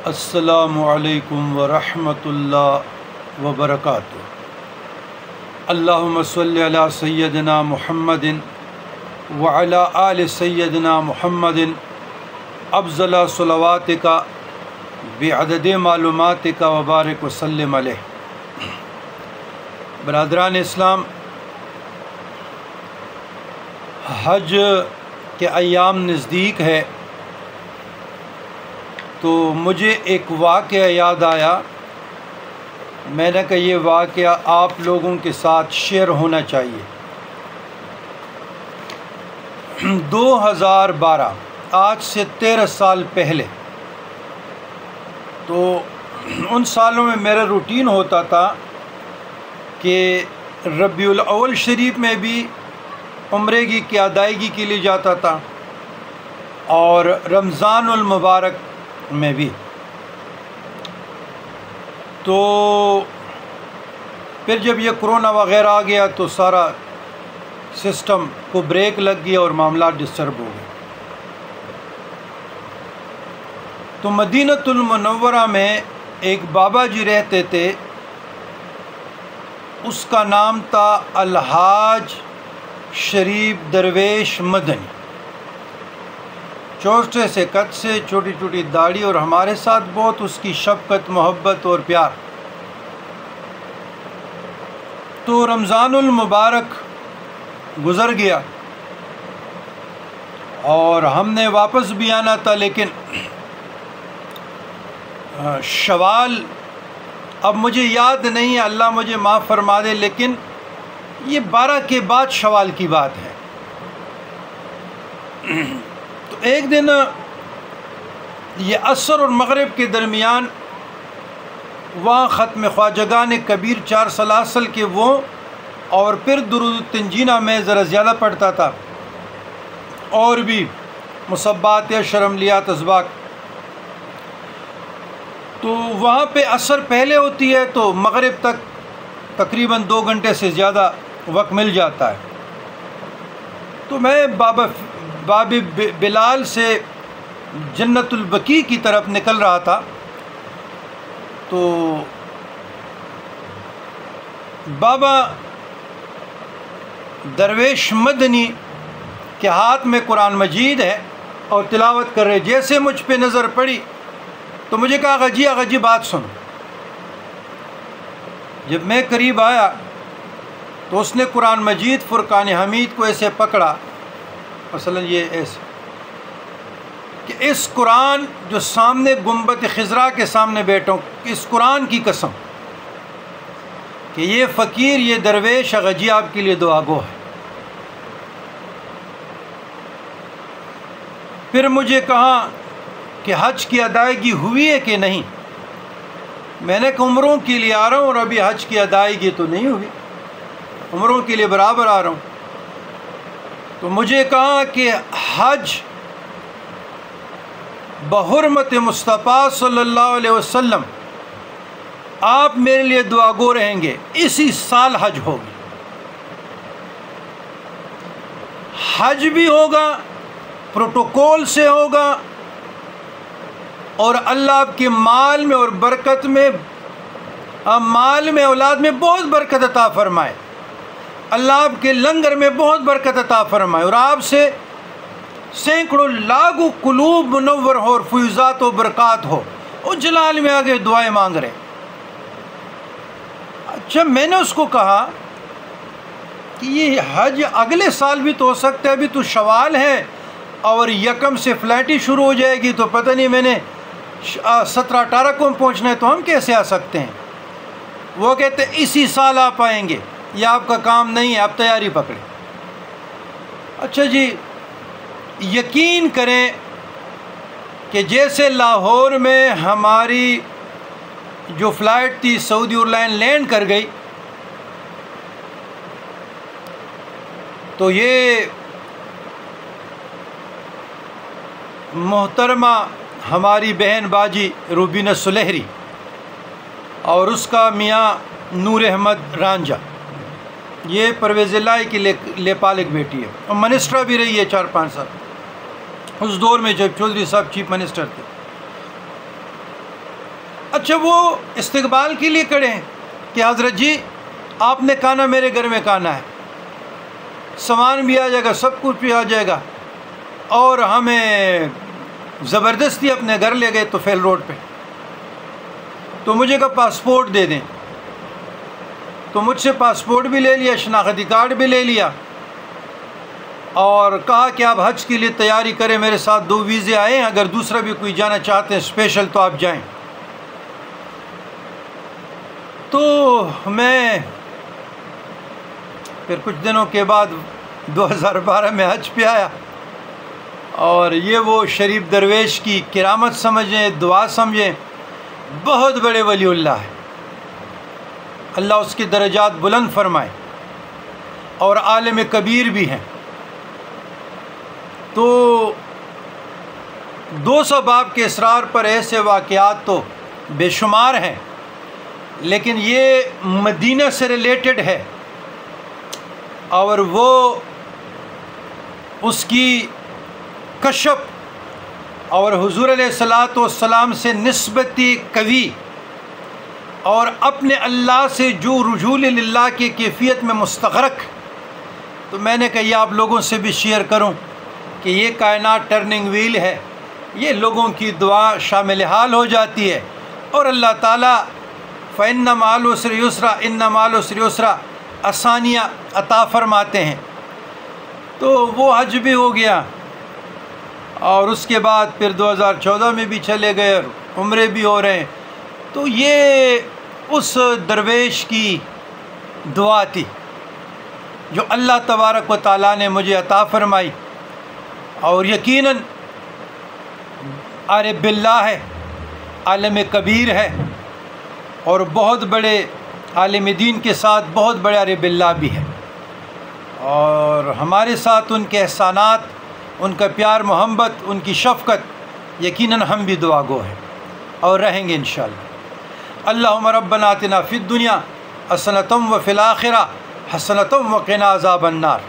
السلام علیکم ورحمۃ اللہ وبرکاتہ۔ اللہم صلی علی سیدنا محمد وعلی آل سیدنا محمد افضل صلواتک بعدد معلوماتک وبارک وسلم علیہ۔ برادران اسلام، حج کے ایام نزدیک ہے تو مجھے ایک واقعہ یاد آیا۔ میں نے کہا یہ واقعہ آپ لوگوں کے ساتھ شیئر ہونا چاہیے۔ 2012 آج سے 13 سال پہلے، تو ان سالوں میں میرا روٹین ہوتا تھا کہ ربیع الاول شریف میں بھی عمرے کی ادائیگی کے لیے جاتا تھا اور رمضان المبارک میں بھی۔ تو پھر جب یہ کرونا وغیرہ آ گیا تو سارا سسٹم کو بریک لگ گیا اور معاملات ڈسٹرب ہو گئے۔ تو مدینۃ المنورہ میں ایک بابا جی رہتے تھے، اس کا نام تھا الحاج شریف درویش مدنی۔ چھوٹے سے قد سے، چھوٹی چھوٹی داڑھی، اور ہمارے ساتھ بہت اس کی شفقت، محبت اور پیار۔ تو رمضان المبارک گزر گیا اور ہم نے واپس بھی آنا تھا، لیکن شوال، اب مجھے یاد نہیں ہے، اللہ مجھے معاف فرما دے، لیکن یہ 12 کے بعد شوال کی بات ہے۔ تو ایک دن یہ عصر اور مغرب کے درمیان وہاں ختم خواجگان کبیر 4 سلاسل کے وہ، اور پھر درود التنجینہ میں ذرا زیادہ پڑھتا تھا، اور بھی مصبات یا شرملیات اسباق۔ تو وہاں پہ عصر پہلے ہوتی ہے تو مغرب تک تقریباً 2 گھنٹے سے زیادہ وقت مل جاتا ہے۔ تو میں باب بلال سے جنت البقیع کی طرف نکل رہا تھا، تو بابا درویش مدنی کے ہاتھ میں قرآن مجید ہے اور تلاوت کر رہے۔ جیسے مجھ پہ نظر پڑی تو مجھے کہا آغا جی بات سنو۔ جب میں قریب آیا تو اس نے قرآن مجید فرقان حمید کو ایسے پکڑا، مثلا یہ ایسے، کہ اس قرآن جو سامنے گنبد خضرا کے سامنے بیٹھا ہوں، اس قرآن کی قسم کہ یہ فقیر، یہ درویش آغا جی آپ کے لیے دعا گو ہے۔ پھر مجھے کہا کہ حج کی ادائیگی ہوئی ہے کہ نہیں؟ میں نے کہا عمروں کے لیے آ رہا ہوں اور ابھی حج کی ادائیگی تو نہیں ہوئی، عمروں کے لیے برابر آ رہا ہوں۔ تو مجھے کہا کہ حج بحرمت مصطفیٰ صلی اللہ علیہ وسلم آپ میرے لیے دعا گو رہیں گے، اسی سال حج ہوگی۔ حج بھی ہوگا، پروٹوکول سے ہوگا، اور اللہ آپ کے مال میں اور برکت میں، مال میں، اولاد میں بہت برکت عطا فرمائے، اللہ آپ کے لنگر میں بہت برکت عطا فرمائے، اور آپ سے سینکڑوں لاکھوں قلوب منور ہو اور فیوزات و برکات ہو۔ اور جلال میں آگے دعائیں مانگ رہے۔ اچھا، میں نے اس کو کہا کہ یہ حج اگلے سال بھی تو ہو سکتا ہے، ابھی تو شوال ہے اور یکم سے فلائٹ ہی شروع ہو جائے گی، تو پتہ نہیں، میں نے 17-18 کو پہنچنا ہے، تو ہم کیسے آ سکتے ہیں؟ وہ کہتے اسی سال آپ آئیں گے، یہ آپ کا کام نہیں ہے، آپ تیاری پکڑیں۔ اچھا جی، یقین کریں کہ جیسے لاہور میں ہماری جو فلائٹ تھی سعودی ایئرلائن لینڈ کر گئی، تو یہ محترمہ ہماری بہن باجی روبینہ سلیحری اور اس کا میاں نور احمد رانجھا، یہ پرویز الہی کی لیپالک بیٹی ہے، اور منسٹر بھی رہی ہے 4-5 سال اس دور میں جب چودھری صاحب چیف منسٹر تھے۔ اچھا وہ استقبال کے لیے کھڑے ہیں کہ حضرت جی آپ نے کھانا میرے گھر میں کھانا ہے، سامان بھی آ جائے گا، سب کچھ بھی آ جائے گا، اور ہمیں زبردستی اپنے گھر لے گئے طفیل روڈ پہ، تو مجھے کہا پاسپورٹ دے دیں، تو مجھ سے پاسپورٹ بھی لے لیا، شناختی کارڈ بھی لے لیا، اور کہا کہ آپ حج کے لیے تیاری کریں، میرے ساتھ 2 ویزے آئے ہیں، اگر دوسرا بھی کوئی جانا چاہتے ہیں اسپیشل تو آپ جائیں۔ تو میں پھر کچھ دنوں کے بعد 2012 میں حج پہ آیا، اور یہ وہ شریف درویش کی کرامت سمجھیں، دعا سمجھیں، بہت بڑے ولی اللہ ہے، اللہ اس کی درجات بلند فرمائے، اور عالم کبیر بھی ہیں۔ تو 200 باب کے اسرار پر ایسے واقعات تو بے شمار ہیں، لیکن یہ مدینہ سے ریلیٹڈ ہے، اور وہ اس کی کشف اور حضور علیہ الصلاۃ والسلام سے نسبتی قوی، اور اپنے اللہ سے جو رجوع للہ کی کیفیت میں مستغرق، تو میں نے کہا یہ آپ لوگوں سے بھی شیئر کروں کہ یہ کائنات ٹرننگ ویل ہے، یہ لوگوں کی دعا شامل حال ہو جاتی ہے، اور اللہ تعالیٰ فَإِنَّ مَعَ الْعُسْرِ يُسْرًا إِنَّ مَعَ الْعُسْرِ يُسْرًا آسانیاں عطا فرماتے ہیں۔ تو وہ حج بھی ہو گیا، اور اس کے بعد پھر 2014 میں بھی چلے گئے، اور عمرے بھی ہو رہے ہیں۔ تو یہ اس درویش کی دعا تھی جو اللہ تبارک و تعالیٰ نے مجھے عطا فرمائی، اور یقیناً عارف باللہ ہے، عالم کبیر ہے، اور بہت بڑے عالم دین کے ساتھ بہت بڑے عارف باللہ بھی ہے، اور ہمارے ساتھ ان کے احسانات، ان کا پیار محبت، ان کی شفقت، یقیناً ہم بھی دعا گو ہیں اور رہیں گے انشاءاللہ۔ اللہم ربنا آتنا فی الدنیا حسنۃ وفی الآخرہ حسنۃ وقنا عذاب النار۔